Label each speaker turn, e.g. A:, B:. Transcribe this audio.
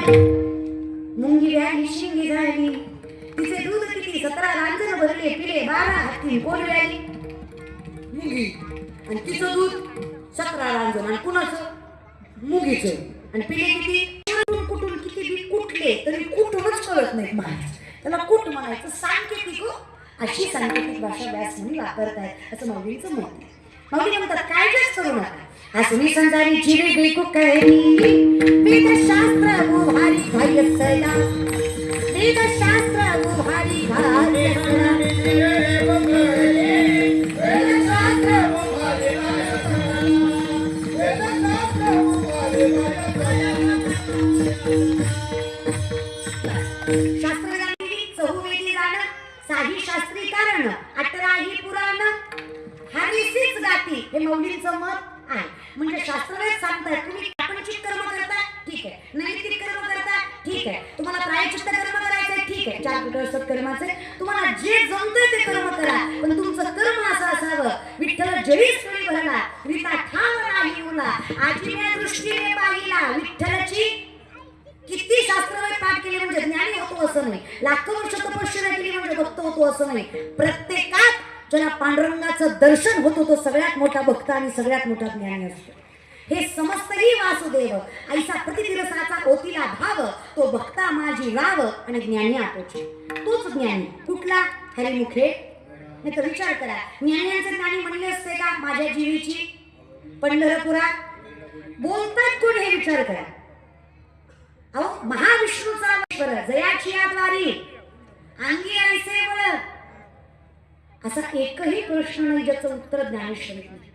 A: मुंगी व्याली शिंगी झाली, तिचे दूध किती 17 रांजण भरले पिले 12 हाती कोण व्याली मुंगी, आणि तिचं दूध 17 रांजण आणि कुणाचं मुंगीचं, आणि पिले किती कुठून किती बी कुठले तरी कुठूनच कळत नाही महाराज. त्याला कुठ म्हणायचं सांकेतिक, अशी सांकेतिक भाषा व्यास म्हणून वापरतायत असं माऊलींचं मत आहे. माऊली म्हणतात काय जास्त करू नका, असुनी संसारीची वेगळी कुकरी, वेदशास्त्र भारी भारी सदा, वेदशास्त्र भारी भारी सदा, वेदशास्त्र भारी शास्त्रज्ञानी चहुवेदी जाण, साही शास्त्री कारण, 18ही पुराण, हरीसीच गाती, हे माऊलींचं मत आहे. म्हणजे शास्त्रवेद सांगतात तुम्ही प्रापंचिक कर्म करता ठीक आहे, नैतिक कर्म करता ठीक आहे, तुम्हाला प्रायश्चित्त कर्म करायचंय ठीक आहे, 4 प्रकार सत्कर्माचे, तुम्हाला जे जमतंय ते कर्म करा, पण तुमचं कर्म असं असावं, विठ्ठल जरी स्थळी भरला रीता ठाव नाही उला, आजीव्या दृष्टीने पाहिला विठ्ठलाची. किती शास्त्रवेद पाठ केले म्हणजे ज्ञानी होतो असं नाही, लाखो वर्ष तपश्चर्या केली म्हणजे भक्त होतो असं नाही. प्रत्येकात ज्याला पांडुरंगाचं दर्शन होतं तो सगळ्यात मोठा भक्त आणि सगळ्यात मोठा ज्ञानी असतो. हे समस्तही वासुदेव ऐसा प्रतिदिवसाचा ओतीला भाव, तो भक्ता माझी राव आणि ज्ञानी आतोची. तोच ज्ञानी कुठला हरिमुखे. नाही तर विचार करा, ज्ञानीचं ज्ञानी म्हणले असते का माझ्या जीवीची पंढरपुरात बोलतात कोण हे विचार करा. अहो महाविष्णूचा ईश्वर जयाची आद्वारी अंगी ऐसे बळ, असा एकही प्रश्न नाही ज्याचं उत्तर ज्ञानेश्वरीत नाही.